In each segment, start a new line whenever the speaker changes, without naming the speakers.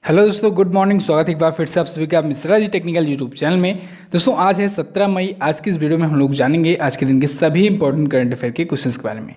Hello दोस्तों, good morning. स्वागत है एक बार फिर से आप सभी का Mishra ji technical YouTube channel में। दोस्तों आज है 17 मई। आज की इस वीडियो में हम लोग जानेंगे आज के दिन के सभी इंपॉर्टेंट करंट अफेयर के क्वेश्चंस के बारे में।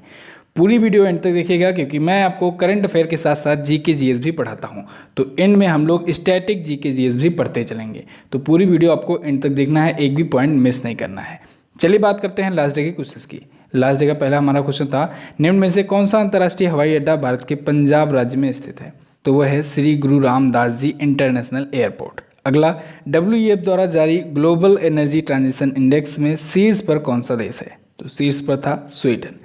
पूरी वीडियो एंड तक देखिएगा क्योंकि मैं आपको करंट अफेयर के साथ साथ जीके जीएस भी पढ़ाता हूँ। तो एंड में हम लोग स्टैटिक जीके जीएस भी पढ़ते चलेंगे। तो पूरी वीडियो आपको एंड तक देखना है, एक भी पॉइंट मिस नहीं करना है। चलिए बात करते हैं लास्ट डे के क्वेश्चंस की। लास्ट डे का पहला हमारा क्वेश्चन था, निम्न में से कौन सा अंतर्राष्ट्रीय हवाई अड्डा भारत के पंजाब राज्य में स्थित है? तो वह है श्री गुरु रामदास जी इंटरनेशनल एयरपोर्ट। अगला, WEF द्वारा जारी ग्लोबल एनर्जी ट्रांजिशन इंडेक्स में शीर्ष पर कौन सा देश है? तो शीर्ष पर था स्वीडन।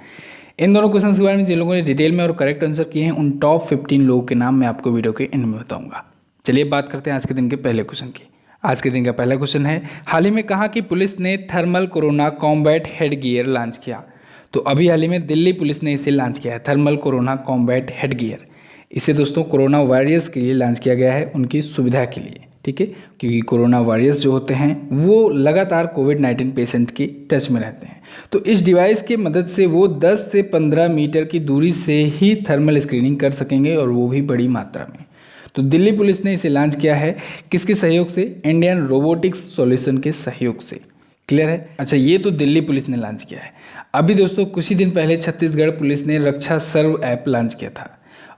इन दोनों क्वेश्चन के बारे में जिन लोगों ने डिटेल में और करेक्ट आंसर किए हैं उन टॉप 15 लोगों के नाम मैं आपको वीडियो के एंड में बताऊंगा। चलिए बात करते हैं आज के दिन के पहले क्वेश्चन की। आज के दिन का पहला क्वेश्चन है, हाल ही में कहाँ की पुलिस ने thermal corona combat head gear launch किया? तो अभी हाल ही में दिल्ली पुलिस ने इसे लॉन्च किया है, thermal corona combat head gear. इसे दोस्तों कोरोना वॉरियर्स के लिए लॉन्च किया गया है, उनकी सुविधा के लिए, ठीक है, क्योंकि कोरोना वॉरियर्स जो होते हैं वो लगातार कोविड-19 पेशेंट की टच में रहते हैं। तो इस डिवाइस की मदद से वो 10 से 15 मीटर की दूरी से ही थर्मल स्क्रीनिंग कर सकेंगे और वो भी बड़ी मात्रा में। तो दिल्ली पुलिस ने इसे लॉन्च किया है, किसके सहयोग से? इंडियन रोबोटिक्स सॉल्यूशन के सहयोग से। क्लियर है? अच्छा, ये तो दिल्ली पुलिस ने लॉन्च किया है। अभी दोस्तों कुछ ही दिन पहले छत्तीसगढ़ पुलिस ने रक्षा सर्व ऐप लॉन्च किया था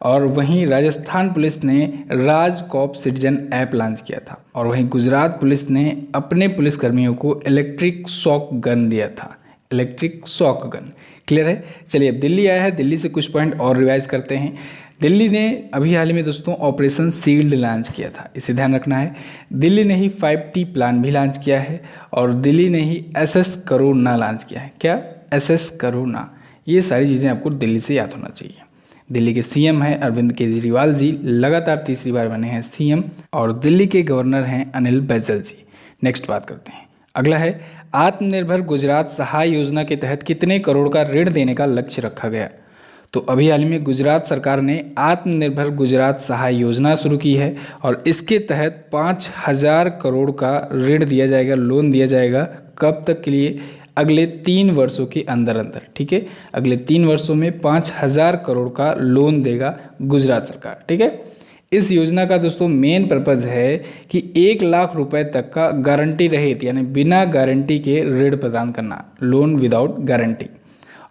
और वहीं राजस्थान पुलिस ने राज कॉप सिटीजन ऐप लॉन्च किया था और वहीं गुजरात पुलिस ने अपने पुलिसकर्मियों को इलेक्ट्रिक शॉक गन दिया था, इलेक्ट्रिक शॉक गन। क्लियर है? चलिए अब दिल्ली आया है, दिल्ली से कुछ पॉइंट और रिवाइज करते हैं। दिल्ली ने अभी हाल ही में दोस्तों ऑपरेशन शील्ड लॉन्च किया था, इसे ध्यान रखना है। दिल्ली ने ही 5T प्लान भी लॉन्च किया है और दिल्ली ने ही SS कोरोना लॉन्च किया है। क्या? SS corona. ये सारी चीज़ें आपको दिल्ली से याद होना चाहिए। दिल्ली के CM हैं अरविंद केजरीवाल जी, लगातार तीसरी बार बने हैं CM, और दिल्ली के गवर्नर हैं अनिल बैजल जी। नेक्स्ट बात करते हैं। अगला है, आत्मनिर्भर गुजरात सहाय योजना के तहत कितने करोड़ का ऋण देने का लक्ष्य रखा गया? तो अभी हाल ही में गुजरात सरकार ने आत्मनिर्भर गुजरात सहाय योजना शुरू की है और इसके तहत 5000 करोड़ का ऋण दिया जाएगा, लोन दिया जाएगा। कब तक के लिए? अगले 3 वर्षों के अंदर अंदर, ठीक है। अगले 3 वर्षों में 5000 करोड़ का लोन देगा गुजरात सरकार, ठीक है। इस योजना का दोस्तों मेन पर्पज़ है कि 1 लाख रुपए तक का गारंटी रहित यानी बिना गारंटी के ऋण प्रदान करना, लोन विदाउट गारंटी।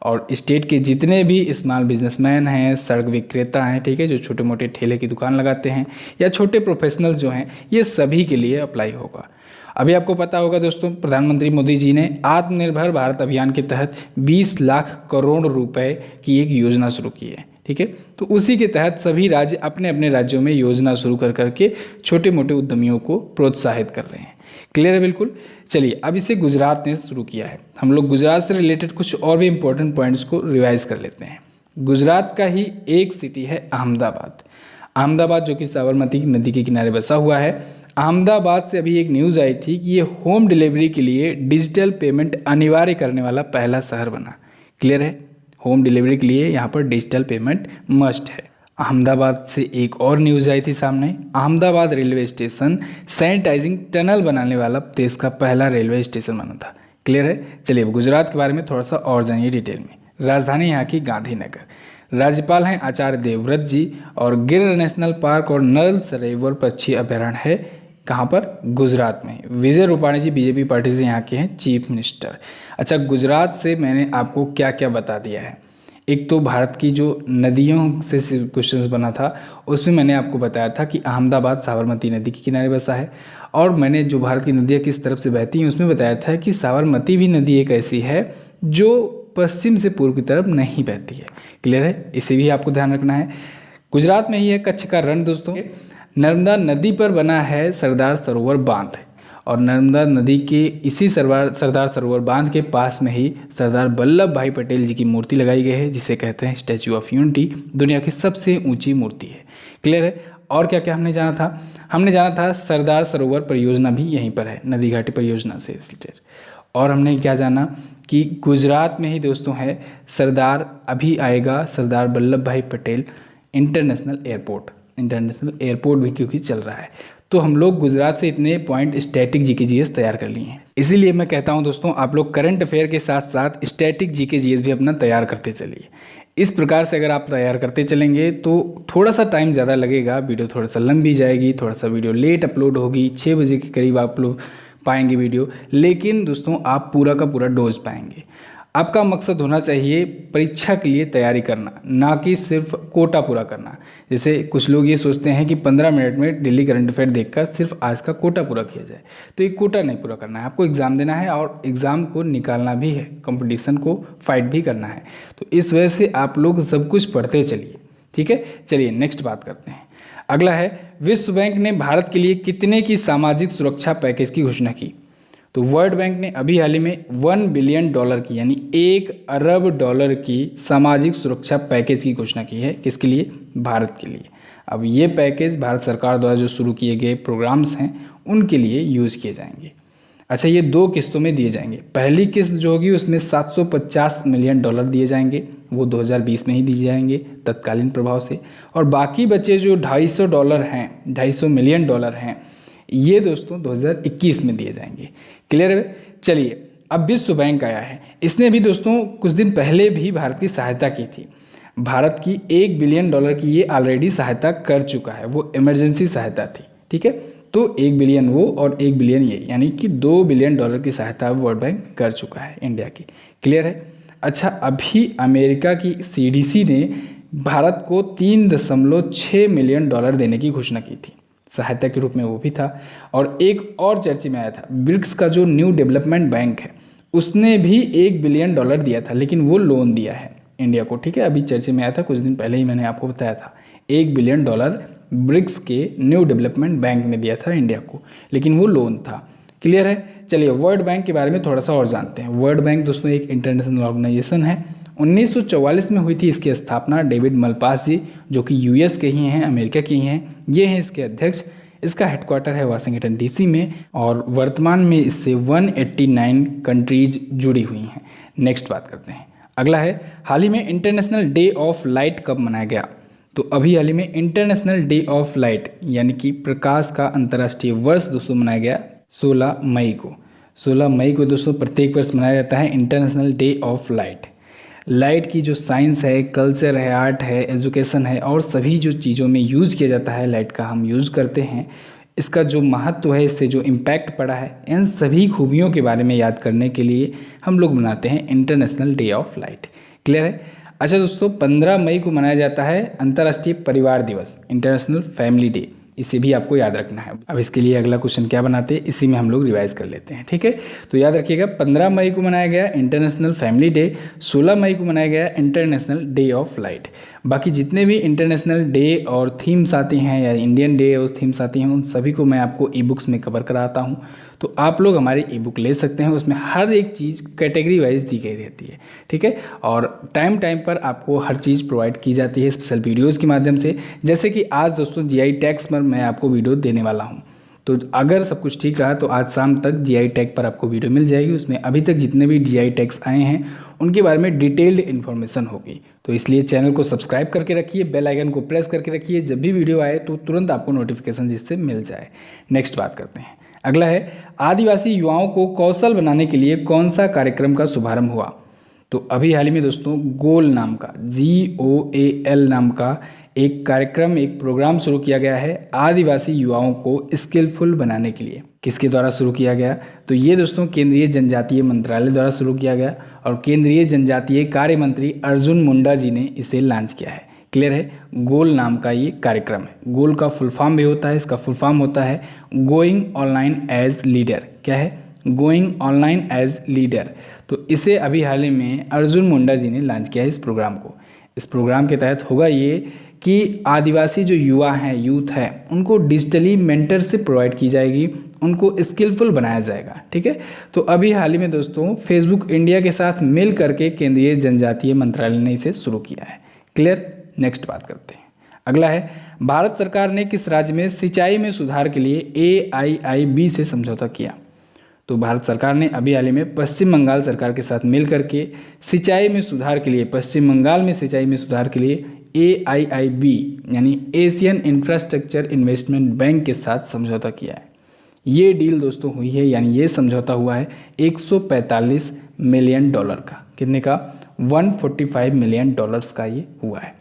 और स्टेट के जितने भी स्मॉल बिजनेसमैन हैं, सड़क विक्रेता हैं, ठीक है, जो छोटे मोटे ठेले की दुकान लगाते हैं या छोटे प्रोफेशनल्स जो हैं, ये सभी के लिए अप्लाई होगा। अभी आपको पता होगा दोस्तों, प्रधानमंत्री मोदी जी ने आत्मनिर्भर भारत अभियान के तहत 20 लाख करोड़ रुपए की एक योजना शुरू की है, ठीक है। तो उसी के तहत सभी राज्य अपने अपने राज्यों में योजना शुरू कर करके छोटे मोटे उद्यमियों को प्रोत्साहित कर रहे हैं। क्लियर है? बिल्कुल। चलिए अब इसे गुजरात ने शुरू किया है। हम लोग गुजरात से रिलेटेड कुछ और भी इंपॉर्टेंट पॉइंट्स को रिवाइज कर लेते हैं। गुजरात का ही एक सिटी है अहमदाबाद। अहमदाबाद जो कि साबरमती नदी के किनारे बसा हुआ है। अहमदाबाद से अभी एक न्यूज़ आई थी कि ये होम डिलीवरी के लिए डिजिटल पेमेंट अनिवार्य करने वाला पहला शहर बना। क्लियर है? होम डिलीवरी के लिए यहाँ पर डिजिटल पेमेंट मस्ट है। अहमदाबाद से एक और न्यूज़ आई थी सामने, Ahmedabad railway station sanitising tunnel बनाने वाला देश का पहला रेलवे स्टेशन बना था। क्लियर है? चलिए अब गुजरात के बारे में थोड़ा सा और जानिए डिटेल में। राजधानी यहाँ की गांधीनगर। राज्यपाल हैं आचार्य देवव्रत जी और गिर नेशनल पार्क और नल सरोवर पक्षी अभ्यारण्य है कहाँ पर? गुजरात में। विजय रूपाणी जी बीजेपी पार्टी से यहाँ के हैं चीफ मिनिस्टर। अच्छा, गुजरात से मैंने आपको क्या क्या बता दिया है। एक तो भारत की जो नदियों से क्वेश्चंस बना था उसमें मैंने आपको बताया था कि अहमदाबाद साबरमती नदी के किनारे बसा है, और मैंने जो भारत की नदियाँ किस तरफ से बहती हैं उसमें बताया था कि साबरमती भी नदी एक ऐसी है जो पश्चिम से पूर्व की तरफ नहीं बहती है। क्लियर है? इसे भी आपको ध्यान रखना है। गुजरात में ही है कच्छ का रण दोस्तों। नर्मदा नदी पर बना है सरदार सरोवर बांध, और नर्मदा नदी के इसी सरदार सरोवर बांध के पास में ही सरदार वल्लभ भाई पटेल जी की मूर्ति लगाई गई है, जिसे कहते हैं स्टैचू ऑफ यूनिटी। दुनिया की सबसे ऊंची मूर्ति है। क्लियर है? और क्या क्या हमने जाना था? हमने जाना था सरदार सरोवर परियोजना भी यहीं पर है, नदी घाटी परियोजना से रिलेटेड। और हमने क्या जाना कि गुजरात में ही दोस्तों है सरदार, अभी आएगा सरदार वल्लभ भाई Patel international airport. International airport भी क्योंकि चल रहा है। तो हम लोग गुजरात से इतने पॉइंट स्टैटिक जीके जीएस तैयार कर लिए हैं। इसीलिए मैं कहता हूं दोस्तों, आप लोग करंट अफेयर के साथ साथ स्टैटिक जीके जीएस भी अपना तैयार करते चलिए। इस प्रकार से अगर आप तैयार करते चलेंगे तो थोड़ा सा टाइम ज़्यादा लगेगा, वीडियो थोड़ा सा लंबी जाएगी, थोड़ा सा वीडियो लेट अपलोड होगी, 6 बजे के करीब आप लोग पाएंगे वीडियो, लेकिन दोस्तों आप पूरा का पूरा डोज पाएंगे। आपका मकसद होना चाहिए परीक्षा के लिए तैयारी करना, ना कि सिर्फ कोटा पूरा करना। जैसे कुछ लोग ये सोचते हैं कि 15 मिनट में डेली करंट अफेयर देखकर सिर्फ आज का कोटा पूरा किया जाए, तो ये कोटा नहीं पूरा करना है, आपको एग्ज़ाम देना है और एग्ज़ाम को निकालना भी है, कंपटीशन को फाइट भी करना है। तो इस वजह से आप लोग सब कुछ पढ़ते चलिए, ठीक है। चलिए नेक्स्ट बात करते हैं। अगला है, विश्व बैंक ने भारत के लिए कितने की सामाजिक सुरक्षा पैकेज की घोषणा की? तो वर्ल्ड बैंक ने अभी हाल ही में $1 बिलियन की यानी $1 अरब की सामाजिक सुरक्षा पैकेज की घोषणा की है। किसके लिए? भारत के लिए। अब ये पैकेज भारत सरकार द्वारा जो शुरू किए गए प्रोग्राम्स हैं उनके लिए यूज़ किए जाएंगे। अच्छा, ये 2 किस्तों में दिए जाएंगे। पहली किस्त जो होगी उसमें $750 मिलियन दिए जाएंगे, वो 2020 में ही दिए जाएंगे तत्कालीन प्रभाव से, और बाकी बचे जो $250 हैं, $250 मिलियन हैं, ये दोस्तों 2021 में दिए जाएंगे। क्लियर है? चलिए, अब विश्व बैंक आया है। इसने भी दोस्तों कुछ दिन पहले भी भारत की सहायता की थी। भारत की $1 बिलियन की ये ऑलरेडी सहायता कर चुका है, वो इमरजेंसी सहायता थी, ठीक है। तो 1 बिलियन वो और 1 बिलियन ये, यानी कि $2 बिलियन की सहायता वर्ल्ड बैंक कर चुका है इंडिया की। क्लियर है? अच्छा, अभी अमेरिका की CDC ने भारत को $3.6 मिलियन देने की घोषणा की थी, सहायता के रूप में वो भी था। और एक और चर्चा में आया था, ब्रिक्स का जो न्यू डेवलपमेंट बैंक है उसने भी $1 बिलियन दिया था, लेकिन वो लोन दिया है इंडिया को, ठीक है। अभी चर्चा में आया था, कुछ दिन पहले ही मैंने आपको बताया था, $1 बिलियन ब्रिक्स के न्यू डेवलपमेंट बैंक ने दिया था इंडिया को, लेकिन वो लोन था। क्लियर है? चलिए, वर्ल्ड बैंक के बारे में थोड़ा सा और जानते हैं। वर्ल्ड बैंक दोस्तों एक इंटरनेशनल ऑर्गेनाइजेशन है। 1944 में हुई थी इसकी स्थापना। डेविड मलपास जी, जो कि US के ही हैं, अमेरिका के ही हैं, ये हैं इसके अध्यक्ष। इसका हेडक्वार्टर है वाशिंगटन DC में, और वर्तमान में इससे 189 कंट्रीज जुड़ी हुई हैं। नेक्स्ट बात करते हैं। अगला है, हाल ही में इंटरनेशनल डे ऑफ लाइट कब मनाया गया? तो अभी हाल ही में इंटरनेशनल डे ऑफ लाइट यानी कि प्रकाश का अंतर्राष्ट्रीय वर्ष दोस्तों मनाया गया 16 मई को। 16 मई को दोस्तों प्रत्येक वर्ष मनाया जाता है international day of light. Light की जो साइंस है, कल्चर है, आर्ट है, एजुकेशन है, और सभी जो चीज़ों में यूज़ किया जाता है लाइट का हम यूज़ करते हैं, इसका जो महत्व है, इससे जो इम्पैक्ट पड़ा है, इन सभी खूबियों के बारे में याद करने के लिए हम लोग मनाते हैं international day of light. Clear है? अच्छा दोस्तों, 15 मई को मनाया जाता है अंतर्राष्ट्रीय परिवार दिवस, इंटरनेशनल फैमिली डे। इसे भी आपको याद रखना है। अब इसके लिए अगला क्वेश्चन क्या बनाते हैं, इसी में हम लोग रिवाइज कर लेते हैं, ठीक है। तो याद रखिएगा, 15 मई को मनाया गया इंटरनेशनल फैमिली डे, 16 मई को मनाया गया इंटरनेशनल डे ऑफ लाइट। बाकी जितने भी इंटरनेशनल डे और थीम्स आती हैं या इंडियन डे और थीम्स आती हैं, उन सभी को मैं आपको ई-बुक्स में कवर कराता हूँ। तो आप लोग हमारी ई-बुक ले सकते हैं, उसमें हर एक चीज़ कैटेगरी वाइज दी गई रहती है, ठीक है। और टाइम टाइम पर आपको हर चीज़ प्रोवाइड की जाती है स्पेशल वीडियोज़ के माध्यम से। जैसे कि आज दोस्तों GI टैग्स पर मैं आपको वीडियो देने वाला हूँ, तो अगर सब कुछ ठीक रहा तो आज शाम तक GI टैग पर आपको वीडियो मिल जाएगी। उसमें अभी तक जितने भी GI टैग्स आए हैं उनके बारे में डिटेल्ड इन्फॉर्मेशन होगी। तो इसलिए चैनल को सब्सक्राइब करके रखिए, बेल आइकन को प्रेस करके रखिए, जब भी वीडियो आए तो तुरंत आपको नोटिफिकेशन जिससे मिल जाए। नेक्स्ट बात करते हैं। अगला है, आदिवासी युवाओं को कौशल बनाने के लिए कौन सा कार्यक्रम का शुभारंभ हुआ? तो अभी हाल ही में दोस्तों गोल नाम का, GOAL नाम का एक कार्यक्रम, एक प्रोग्राम शुरू किया गया है आदिवासी युवाओं को स्किलफुल बनाने के लिए। किसके द्वारा शुरू किया गया? तो ये दोस्तों केंद्रीय जनजातीय मंत्रालय द्वारा शुरू किया गया, और केंद्रीय जनजातीय कार्य मंत्री अर्जुन मुंडा जी ने इसे लॉन्च किया है। क्लियर है? गोल नाम का ये कार्यक्रम है। गोल का फुल फॉर्म भी होता है, इसका फुल फॉर्म होता है गोइंग ऑनलाइन एज लीडर। क्या है? Going online as leader. तो इसे अभी हाल ही में अर्जुन मुंडा जी ने लॉन्च किया है इस प्रोग्राम को। इस प्रोग्राम के तहत होगा ये कि आदिवासी जो युवा हैं, यूथ हैं, उनको डिजिटली मेंटरशिप प्रोवाइड की जाएगी, उनको स्किलफुल बनाया जाएगा, ठीक है। तो अभी हाल ही में दोस्तों फेसबुक इंडिया के साथ मिल करके केंद्रीय जनजातीय मंत्रालय ने इसे शुरू किया है। क्लियर? नेक्स्ट बात करते हैं। अगला है, भारत सरकार ने किस राज्य में सिंचाई में सुधार के लिए AIIB से समझौता किया? तो भारत सरकार ने अभी हाल ही में पश्चिम बंगाल सरकार के साथ मिल करके सिंचाई में सुधार के लिए, पश्चिम बंगाल में सिंचाई में सुधार के लिए AIIB यानी एशियन इंफ्रास्ट्रक्चर इन्वेस्टमेंट बैंक के साथ समझौता किया है। ये डील दोस्तों हुई है, यानी ये समझौता हुआ है $145 मिलियन का। कितने का? $145 मिलियन का ये हुआ है।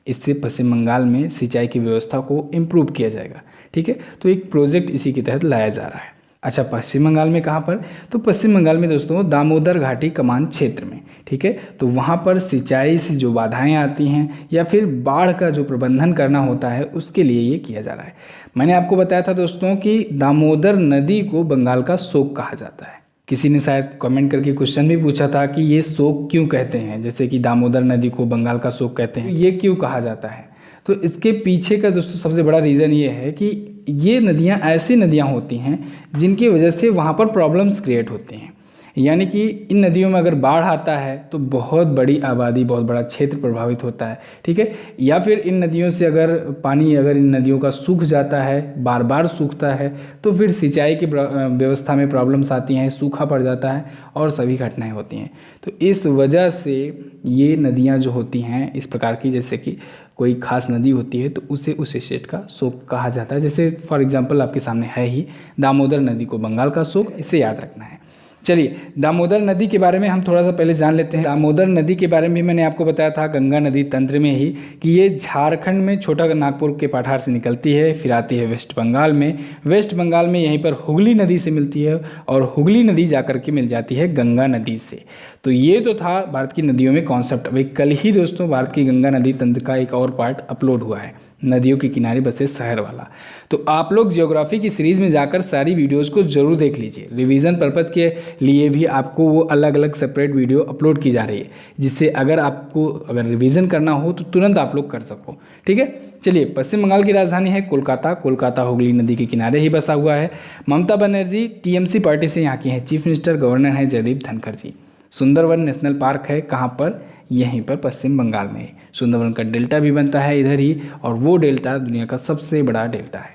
इससे पश्चिम बंगाल में सिंचाई की व्यवस्था को इम्प्रूव किया जाएगा। ठीक है, तो एक प्रोजेक्ट इसी के तहत लाया जा रहा है। अच्छा, पश्चिम बंगाल में कहाँ पर? तो पश्चिम बंगाल में दोस्तों दामोदर घाटी कमान क्षेत्र में। ठीक है, तो वहाँ पर सिंचाई से जो बाधाएं आती हैं या फिर बाढ़ का जो प्रबंधन करना होता है उसके लिए ये किया जा रहा है। मैंने आपको बताया था दोस्तों कि दामोदर नदी को बंगाल का शोक कहा जाता है। किसी ने शायद कमेंट करके क्वेश्चन भी पूछा था कि ये शोक क्यों कहते हैं, जैसे कि दामोदर नदी को बंगाल का शोक कहते हैं, ये क्यों कहा जाता है? तो इसके पीछे का दोस्तों सबसे बड़ा रीज़न ये है कि ये नदियाँ ऐसी नदियाँ होती हैं जिनकी वजह से वहाँ पर प्रॉब्लम्स क्रिएट होती हैं। यानी कि इन नदियों में अगर बाढ़ आता है तो बहुत बड़ी आबादी, बहुत बड़ा क्षेत्र प्रभावित होता है। ठीक है, या फिर इन नदियों से अगर पानी, अगर इन नदियों का सूख जाता है, बार बार सूखता है, तो फिर सिंचाई की व्यवस्था में प्रॉब्लम्स आती हैं, सूखा पड़ जाता है और सभी घटनाएं होती हैं। तो इस वजह से ये नदियाँ जो होती हैं इस प्रकार की, जैसे कि कोई खास नदी होती है तो उसे उस स्टेट का शोक कहा जाता है। जैसे फॉर एग्जांपल आपके सामने है ही दामोदर नदी को बंगाल का शोक, इसे याद रखना है। चलिए, दामोदर नदी के बारे में हम थोड़ा सा पहले जान लेते हैं। दामोदर नदी के बारे में मैंने आपको बताया था गंगा नदी तंत्र में ही कि ये झारखंड में छोटा नागपुर के पठार से निकलती है, फिर आती है वेस्ट बंगाल में। वेस्ट बंगाल में यहीं पर हुगली नदी से मिलती है और हुगली नदी जाकर के मिल जाती है गंगा नदी से। तो ये तो था भारत की नदियों में कॉन्सेप्ट। अभी कल ही दोस्तों भारत की गंगा नदी तंत्र का एक और पार्ट अपलोड हुआ है, नदियों के किनारे बसे शहर वाला। तो आप लोग ज्योग्राफी की सीरीज़ में जाकर सारी वीडियोस को ज़रूर देख लीजिए। रिवीजन पर्पज़ के लिए भी आपको वो अलग अलग सेपरेट वीडियो अपलोड की जा रही है, जिससे अगर आपको रिवीजन करना हो तो तुरंत आप लोग कर सको। ठीक है, चलिए, पश्चिम बंगाल की राजधानी है कोलकाता। कोलकाता हुगली नदी के किनारे ही बसा हुआ है। ममता बनर्जी टीएमसी पार्टी से यहाँ की हैं चीफ मिनिस्टर। गवर्नर हैं जयदीप धनखड़ जी। सुंदरवन नेशनल पार्क है कहाँ पर? यहीं पर पश्चिम बंगाल में। सुंदरवन का डेल्टा भी बनता है इधर ही, और वो डेल्टा दुनिया का सबसे बड़ा डेल्टा है।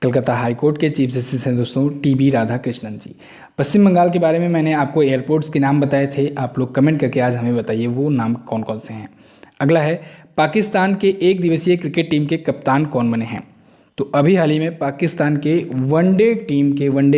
कलकत्ता हाई कोर्ट के चीफ जस्टिस हैं दोस्तों टी.बी. राधाकृष्णन जी। पश्चिम बंगाल के बारे में मैंने आपको एयरपोर्ट्स के नाम बताए थे, आप लोग कमेंट करके आज हमें बताइए वो नाम कौन कौन से हैं। अगला है, पाकिस्तान के एक दिवसीय क्रिकेट टीम के कप्तान कौन बने हैं? तो अभी हाल ही में पाकिस्तान के वनडे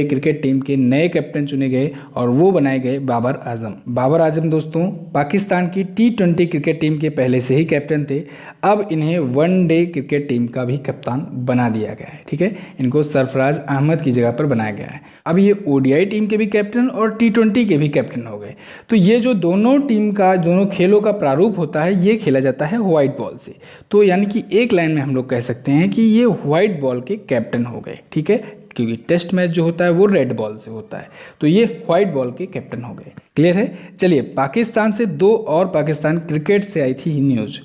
क्रिकेट टीम के नए कैप्टन चुने गए और वो बनाए गए बाबर आजम। बाबर आजम दोस्तों पाकिस्तान की T20 क्रिकेट टीम के पहले से ही कैप्टन थे। अब इन्हें वनडे क्रिकेट टीम का भी कप्तान बना दिया गया है। ठीक है, इनको सरफराज अहमद की जगह पर बनाया गया है। अब ये ODI टीम के भी कैप्टन और T20 के भी कैप्टन हो गए। तो ये जो दोनों खेलों का प्रारूप होता है ये खेला जाता है व्हाइट बॉल से। तो यानी कि एक लाइन में हम लोग कह सकते हैं कि ये व्हाइट बॉल के कैप्टन हो गए। ठीक है, क्योंकि टेस्ट मैच जो होता है वो रेड बॉल से होता है, तो ये व्हाइट बॉल के कैप्टन हो गए। क्लियर है? चलिए, पाकिस्तान से दो और पाकिस्तान क्रिकेट से आई थी न्यूज़।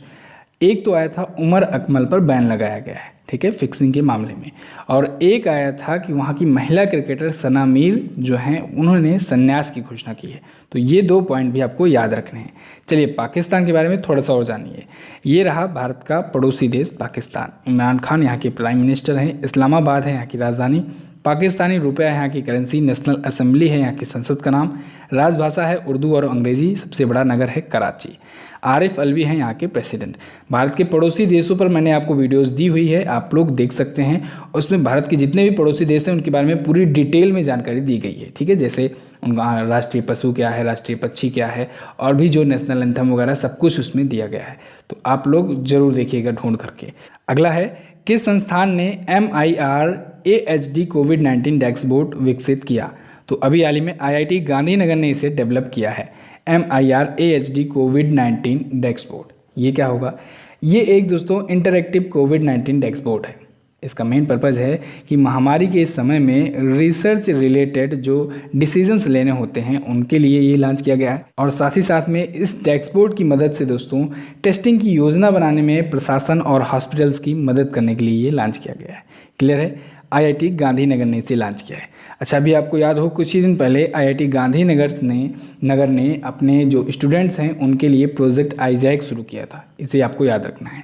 एक तो आया था उमर अकमल पर बैन लगाया गया है, ठीक है, फिक्सिंग के मामले में। और एक आया था कि वहाँ की महिला क्रिकेटर सना मीर जो हैं उन्होंने संन्यास की घोषणा की है। तो ये 2 पॉइंट भी आपको याद रखने हैं। चलिए, पाकिस्तान के बारे में थोड़ा सा और जानिए। ये रहा भारत का पड़ोसी देश पाकिस्तान। इमरान खान यहाँ के प्राइम मिनिस्टर हैं। इस्लामाबाद है यहाँ की राजधानी। पाकिस्तानी रुपया है यहाँ की करेंसी। नेशनल असेंबली है यहाँ की संसद का नाम। राजभाषा है उर्दू और अंग्रेजी। सबसे बड़ा नगर है कराची। आरिफ अलवी हैं यहाँ के प्रेसिडेंट। भारत के पड़ोसी देशों पर मैंने आपको वीडियोस दी हुई है, आप लोग देख सकते हैं। उसमें भारत के जितने भी पड़ोसी देश हैं उनके बारे में पूरी डिटेल में जानकारी दी गई है। ठीक है, जैसे उनका राष्ट्रीय पशु क्या है, राष्ट्रीय पक्षी क्या है, और भी जो नेशनल एंथम वगैरह सब कुछ उसमें दिया गया है। तो आप लोग जरूर देखिएगा ढूंढ करके। अगला है, किस संस्थान ने MIR-AHD कोविड-19 डैशबोर्ड विकसित किया? तो अभी हाल ही में IIT गांधीनगर ने इसे डेवलप किया है। MIR-AHD कोविड-19 डैशबोर्ड, ये क्या होगा? ये एक दोस्तों इंटरैक्टिव कोविड-19 डैशबोर्ड है। इसका मेन पर्पज़ है कि महामारी के इस समय में रिसर्च रिलेटेड जो डिसीजंस लेने होते हैं उनके लिए ये लॉन्च किया गया है। और साथ ही साथ में इस डैशबोर्ड की मदद से दोस्तों टेस्टिंग की योजना बनाने में प्रशासन और हॉस्पिटल्स की मदद करने के लिए ये लॉन्च किया गया है। क्लियर है? IIT गांधीनगर ने इसे लॉन्च किया है। अच्छा, अभी आपको याद हो कुछ ही दिन पहले IIT गांधीनगर ने अपने जो स्टूडेंट्स हैं उनके लिए प्रोजेक्ट आइजैक शुरू किया था। इसे आपको याद रखना है।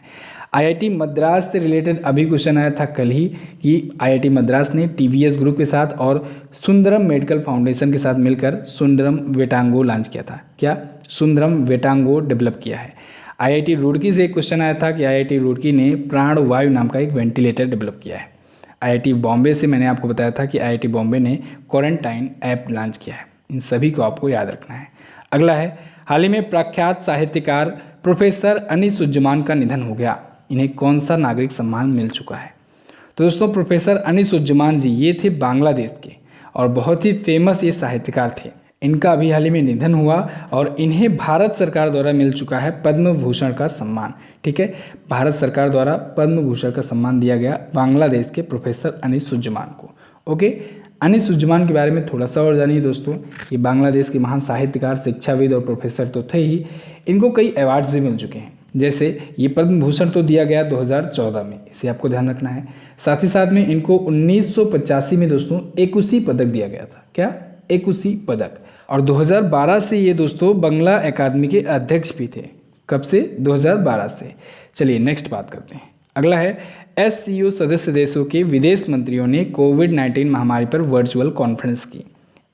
IIT मद्रास से रिलेटेड अभी क्वेश्चन आया था कल ही कि IIT मद्रास ने TVS ग्रुप के साथ और सुंदरम मेडिकल फाउंडेशन के साथ मिलकर सुंदरम वेटांगो लॉन्च किया था। क्या? सुंदरम वेटांगो डेवलप किया है। IIT रुड़की से एक क्वेश्चन आया था कि IIT रुड़की ने प्राणवायु नाम का एक वेंटिलेटर डेवलप किया है। IIT बॉम्बे से मैंने आपको बताया था कि IIT बॉम्बे ने क्वारंटाइन ऐप लॉन्च किया है। इन सभी को आपको याद रखना है। अगला है, हाल ही में प्रख्यात साहित्यकार प्रोफेसर अनीसुज्जमान का निधन हो गया। इन्हें कौन सा नागरिक सम्मान मिल चुका है? तो दोस्तों प्रोफेसर अनीसुज्जमान जी ये थे बांग्लादेश के और बहुत ही फेमस ये साहित्यकार थे। इनका अभी हाल ही में निधन हुआ और इन्हें भारत सरकार द्वारा मिल चुका है पद्म भूषण का सम्मान। ठीक है, भारत सरकार द्वारा पद्म भूषण का सम्मान दिया गया बांग्लादेश के प्रोफेसर अनीसुज्जमान को। ओके, अनीसुज्जमान के बारे में थोड़ा सा और जानिए दोस्तों। ये बांग्लादेश के महान साहित्यकार, शिक्षाविद और प्रोफेसर तो थे ही, इनको कई अवार्ड्स भी मिल चुके हैं। जैसे ये पद्म भूषण तो दिया गया 2014 में, इसे आपको ध्यान रखना है। साथ ही साथ में इनको 1985 में दोस्तों एकुशी पदक दिया गया था। क्या? एकुशी पदक। और 2012 से ये दोस्तों बंगला अकादमी के अध्यक्ष भी थे। कब से? 2012 से। चलिए नेक्स्ट बात करते हैं। अगला है SCO सदस्य देशों के विदेश मंत्रियों ने कोविड-19 महामारी पर वर्चुअल कॉन्फ्रेंस की।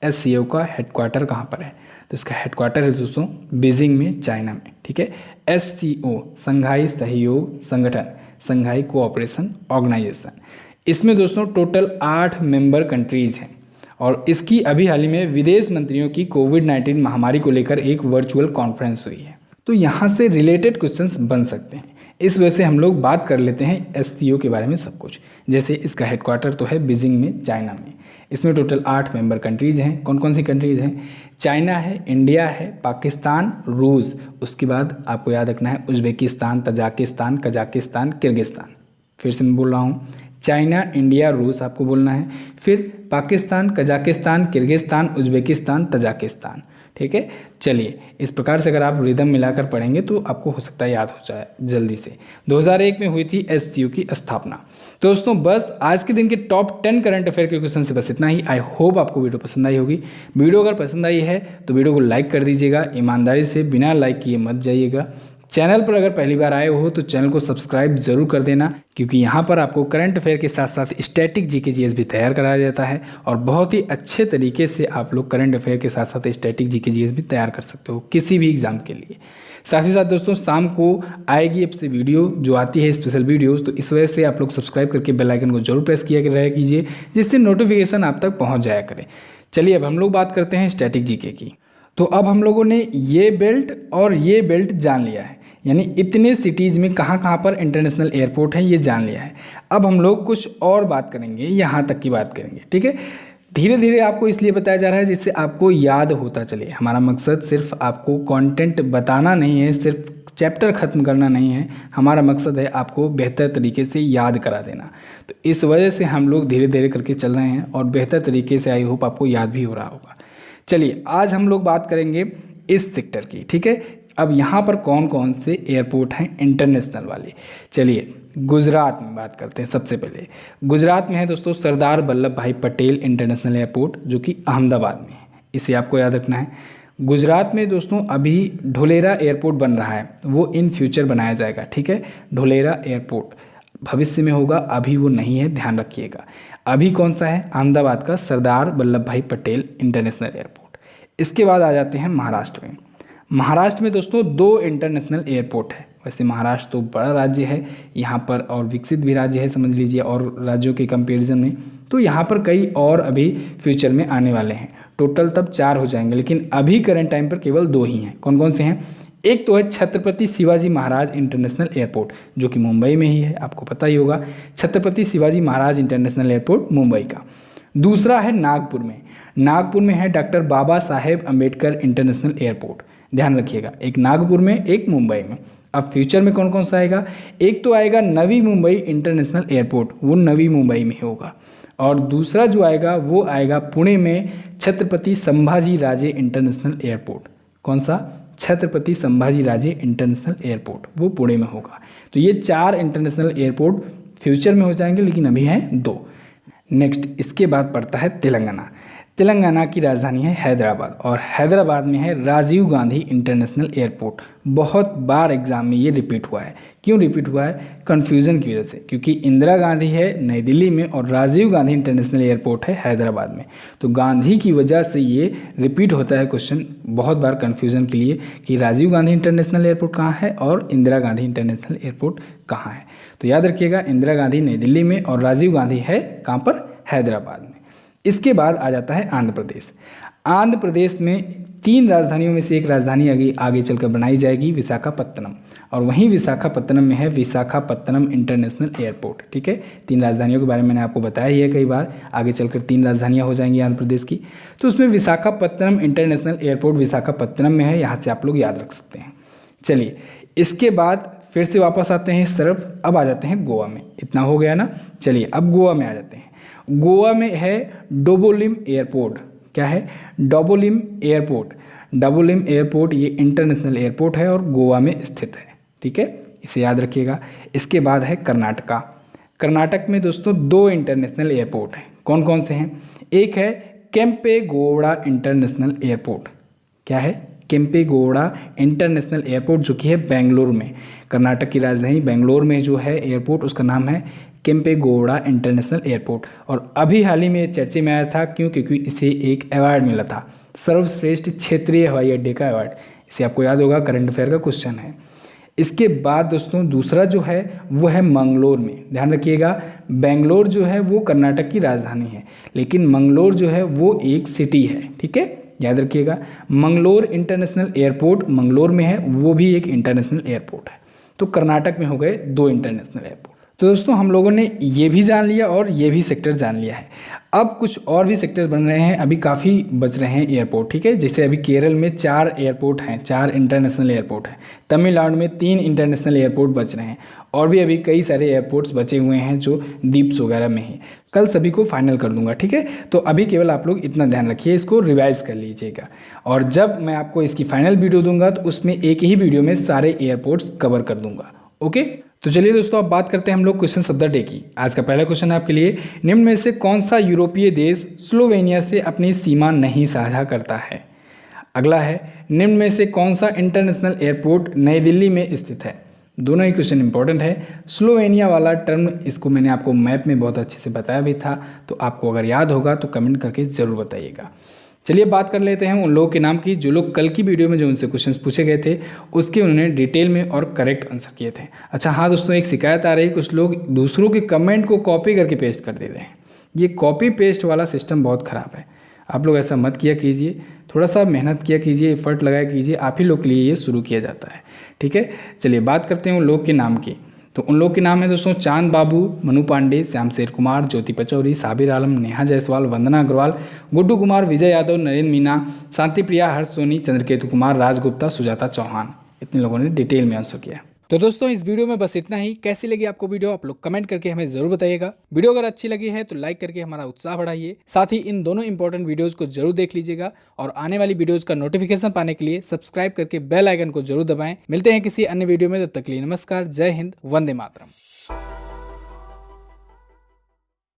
SCO का हेडक्वार्टर कहाँ पर है? तो इसका हेडक्वार्टर है दोस्तों बीजिंग में, चाइना में। ठीक है, SCO संघाई सहयोग संगठन, संघाई कोऑपरेशन ऑर्गेनाइजेशन। इसमें दोस्तों टोटल 8 मेंबर कंट्रीज हैं और इसकी अभी हाल ही में विदेश मंत्रियों की कोविड-19 महामारी को लेकर एक वर्चुअल कॉन्फ्रेंस हुई है। तो यहाँ से रिलेटेड क्वेश्चंस बन सकते हैं। इस वजह से हम लोग बात कर लेते हैं SCO के बारे में सब कुछ। जैसे इसका हेडक्वार्टर तो है बीजिंग में, चाइना में। इसमें टोटल 8 मेंबर कंट्रीज हैं। कौन कौन सी कंट्रीज हैं? चाइना है, इंडिया है, पाकिस्तान, रूस, उसके बाद आपको याद रखना है उज्बेकिस्तान, तजाकिस्तान, कजाकिस्तान, किर्गिस्तान। फिर से मैं बोल रहा हूँ, चाइना, इंडिया, रूस आपको बोलना है, फिर Pakistan, Kazakhstan, Kyrgyzstan, Uzbekistan, Tajikistan. ठीक है, चलिए इस प्रकार से अगर आप रिदम मिलाकर पढ़ेंगे तो आपको हो सकता है याद हो जाए जल्दी से। 2001 में हुई थी SCO की स्थापना। तो दोस्तों बस आज के दिन के टॉप 10 करंट अफेयर के क्वेश्चन से बस इतना ही। आई होप आपको वीडियो पसंद आई होगी। वीडियो अगर पसंद आई है तो वीडियो को लाइक कर दीजिएगा, ईमानदारी से बिना लाइक किए मत जाइएगा। चैनल पर अगर पहली बार आए हो तो चैनल को सब्सक्राइब जरूर कर देना, क्योंकि यहाँ पर आपको करंट अफेयर के साथ साथ स्टैटिक GK GS भी तैयार कराया जाता है और बहुत ही अच्छे तरीके से आप लोग करंट अफेयर के साथ साथ स्टैटिक GK GS भी तैयार कर सकते हो किसी भी एग्जाम के लिए। साथ ही साथ दोस्तों शाम को आएगी आपसे वीडियो जो आती है स्पेशल वीडियोज़, तो इस वजह से आप लोग सब्सक्राइब करके बेल आइकन को जरूर प्रेस किया रहा कीजिए, जिससे नोटिफिकेशन आप तक पहुँच जाया करे। चलिए अब हम लोग बात करते हैं स्टैटिक GK की। तो अब हम लोगों ने ये बेल्ट और ये बेल्ट जान लिया है, यानी इतने सिटीज़ में कहाँ कहाँ पर इंटरनेशनल एयरपोर्ट है ये जान लिया है। अब हम लोग कुछ और बात करेंगे, यहाँ तक की बात करेंगे। ठीक है, धीरे धीरे आपको इसलिए बताया जा रहा है जिससे आपको याद होता चले। हमारा मकसद सिर्फ आपको कंटेंट बताना नहीं है, सिर्फ चैप्टर ख़त्म करना नहीं है। हमारा मकसद है आपको बेहतर तरीके से याद करा देना। तो इस वजह से हम लोग धीरे धीरे करके चल रहे हैं और बेहतर तरीके से आई होप आपको याद भी हो रहा होगा। चलिए आज हम लोग बात करेंगे इस सेक्टर की। ठीक है, अब यहाँ पर कौन कौन से एयरपोर्ट हैं इंटरनेशनल वाले। चलिए गुजरात में बात करते हैं। सबसे पहले गुजरात में है दोस्तों सरदार वल्लभ भाई पटेल इंटरनेशनल एयरपोर्ट, जो कि अहमदाबाद में है। इसे आपको याद रखना है। गुजरात में दोस्तों अभी ढोलेरा एयरपोर्ट बन रहा है, वो इन फ्यूचर बनाया जाएगा। ठीक है, ढोलेरा एयरपोर्ट भविष्य में होगा, अभी वो नहीं है, ध्यान रखिएगा। अभी कौन सा है? अहमदाबाद का सरदार वल्लभ भाई पटेल इंटरनेशनल एयरपोर्ट। इसके बाद आ जाते हैं महाराष्ट्र में। महाराष्ट्र में दोस्तों 2 इंटरनेशनल एयरपोर्ट है। वैसे महाराष्ट्र तो बड़ा राज्य है यहाँ पर और विकसित भी राज्य है समझ लीजिए, और राज्यों के कंपैरिजन में तो यहाँ पर कई और अभी फ्यूचर में आने वाले हैं। टोटल तब 4 हो जाएंगे, लेकिन अभी करंट टाइम पर केवल 2 ही हैं। कौन कौन से हैं? एक तो है छत्रपति शिवाजी महाराज इंटरनेशनल एयरपोर्ट, जो कि मुंबई में ही है, आपको पता ही होगा। छत्रपति शिवाजी महाराज इंटरनेशनल एयरपोर्ट मुंबई का। दूसरा है नागपुर में। नागपुर में है doctor Baba Saheb Ambedkar international airport. ध्यान रखिएगा, एक नागपुर में, एक मुंबई में। अब फ्यूचर में कौन कौन सा आएगा? एक तो आएगा नवी मुंबई इंटरनेशनल एयरपोर्ट, वो नवी मुंबई में होगा। और दूसरा जो आएगा वो आएगा पुणे में छत्रपति संभाजी राजे इंटरनेशनल एयरपोर्ट। कौन सा? छत्रपति संभाजी राजे इंटरनेशनल एयरपोर्ट, वो पुणे में होगा। तो ये 4 इंटरनेशनल एयरपोर्ट फ्यूचर में हो जाएंगे, लेकिन अभी हैं 2। नेक्स्ट इसके बाद पड़ता है तेलंगाना। तेलंगाना की राजधानी है हैदराबाद और हैदराबाद में है राजीव गांधी इंटरनेशनल एयरपोर्ट। बहुत बार एग्जाम में ये रिपीट हुआ है। क्यों रिपीट हुआ है? कन्फ्यूज़न की वजह से, क्योंकि इंदिरा गांधी है नई दिल्ली में और राजीव गांधी इंटरनेशनल एयरपोर्ट है हैदराबाद में। तो गांधी की वजह से ये रिपीट होता है क्वेश्चन बहुत बार कन्फ्यूज़न के लिए कि राजीव गांधी इंटरनेशनल एयरपोर्ट कहाँ है और इंदिरा गांधी इंटरनेशनल एयरपोर्ट कहाँ है। तो याद रखिएगा, इंदिरा गांधी नई दिल्ली में और राजीव गांधी है कहाँ पर? हैदराबाद में। इसके बाद आ जाता है आंध्र प्रदेश। आंध्र प्रदेश में 3 राजधानियों में से एक राजधानी आगे चलकर बनाई जाएगी, विशाखापत्तनम, और वहीं विशाखापत्तनम में है विशाखापत्तनम इंटरनेशनल एयरपोर्ट। ठीक है, 3 राजधानियों के बारे में मैंने आपको बताया ही है कई बार, आगे चलकर 3 राजधानियाँ हो जाएंगी आंध्र प्रदेश की। तो उसमें विशाखापत्तनम इंटरनेशनल एयरपोर्ट विशाखापत्तनम में है, यहाँ से आप लोग याद रख सकते हैं। चलिए, इसके बाद फिर से वापस आते हैं इस तरफ, अब आ जाते हैं गोवा में। इतना हो गया ना, चलिए अब गोवा में आ जाते हैं। गोवा में है डोबोलिम एयरपोर्ट। क्या है? डोबोलिम एयरपोर्ट। डोबोलिम एयरपोर्ट ये इंटरनेशनल एयरपोर्ट है और गोवा में स्थित है। ठीक है, इसे याद रखिएगा। इसके बाद है कर्नाटका। कर्नाटक में दोस्तों 2 इंटरनेशनल एयरपोर्ट हैं। कौन कौन से हैं? एक है केम्पेगौड़ा इंटरनेशनल एयरपोर्ट। क्या है? केम्पेगौड़ा इंटरनेशनल एयरपोर्ट, जो कि है बेंगलुरु में। कर्नाटक की राजधानी बेंगलुरु में जो है एयरपोर्ट, उसका नाम है केम्पेगौड़ा इंटरनेशनल एयरपोर्ट। और अभी हाल ही में चर्चे में आया था, क्यों? क्योंकि इसे एक अवार्ड मिला था, सर्वश्रेष्ठ क्षेत्रीय हवाई अड्डे का अवार्ड। इसे आपको याद होगा, करंट अफेयर का क्वेश्चन है। इसके बाद दोस्तों दूसरा जो है वो है मंगलोर में। ध्यान रखिएगा, बेंगलोर जो है वो कर्नाटक की राजधानी है, लेकिन मंगलोर जो है वो एक सिटी है। ठीक है, याद रखिएगा, मंगलोर इंटरनेशनल एयरपोर्ट मंगलोर में है, वो भी एक इंटरनेशनल एयरपोर्ट है। तो कर्नाटक में हो गए 2 इंटरनेशनल एयरपोर्ट। तो दोस्तों हम लोगों ने ये भी जान लिया और ये भी सेक्टर जान लिया है। अब कुछ और भी सेक्टर बन रहे हैं, अभी काफ़ी बच रहे हैं एयरपोर्ट। ठीक है, जैसे अभी केरल में 4 एयरपोर्ट हैं, 4 इंटरनेशनल एयरपोर्ट हैं। तमिलनाडु में 3 इंटरनेशनल एयरपोर्ट बच रहे हैं, और भी अभी कई सारे एयरपोर्ट्स बचे हुए हैं जो द्वीप्स वगैरह में हैं। कल सभी को फाइनल कर दूंगा। ठीक है, तो अभी केवल आप लोग इतना ध्यान रखिए, इसको रिवाइज कर लीजिएगा, और जब मैं आपको इसकी फाइनल वीडियो दूंगा तो उसमें एक ही वीडियो में सारे एयरपोर्ट्स कवर कर दूंगा। ओके, तो चलिए दोस्तों अब बात करते हैं हम लोग क्वेश्चन ऑफ द डे की। आज का पहला क्वेश्चन है आपके लिए, निम्न में से कौन सा यूरोपीय देश स्लोवेनिया से अपनी सीमा नहीं साझा करता है? अगला है, निम्न में से कौन सा इंटरनेशनल एयरपोर्ट नई दिल्ली में स्थित है? दोनों ही क्वेश्चन इंपॉर्टेंट है। स्लोवेनिया वाला टर्म, इसको मैंने आपको मैप में बहुत अच्छे से बताया भी था, तो आपको अगर याद होगा तो कमेंट करके ज़रूर बताइएगा। चलिए बात कर लेते हैं उन लोगों के नाम की जो लोग कल की वीडियो में जो उनसे क्वेश्चंस पूछे गए थे उसके उन्होंने डिटेल में और करेक्ट आंसर किए थे। अच्छा हाँ दोस्तों, एक शिकायत आ रही है, कुछ लोग दूसरों के कमेंट को कॉपी करके पेस्ट कर देते हैं। ये कॉपी पेस्ट वाला सिस्टम बहुत ख़राब है, आप लोग ऐसा मत किया कीजिए, थोड़ा सा मेहनत किया कीजिए, एफर्ट लगाया कीजिए, आप ही लोग के लिए ये शुरू किया जाता है। ठीक है, चलिए बात करते हैं उन लोग के नाम की। तो उन लोग के नाम है दोस्तों चांद बाबू, मनु पांडे, श्याम शेर कुमार, ज्योति पचौरी, साबिर आलम, नेहा जायसवाल, वंदना अग्रवाल, गुड्डू कुमार, विजय यादव, नरेंद्र मीना, शांति प्रिया, हर्ष सोनी, चंद्रकेतु कुमार, राज गुप्ता, सुजाता चौहान। इतने लोगों ने डिटेल में आंसर किया। तो दोस्तों इस वीडियो में बस इतना ही। कैसी लगी आपको वीडियो आप लोग कमेंट करके हमें जरूर बताइएगा। वीडियो अगर अच्छी लगी है तो लाइक करके हमारा उत्साह बढ़ाइए। साथ ही इन दोनों इंपॉर्टेंट वीडियोस को जरूर देख लीजिएगा और आने वाली वीडियोस का नोटिफिकेशन पाने के लिए सब्सक्राइब करके बेल आइकन को जरूर दबाएं। मिलते हैं किसी अन्य वीडियो में, तब तक के लिए नमस्कार, जय हिंद, वंदे मातरम।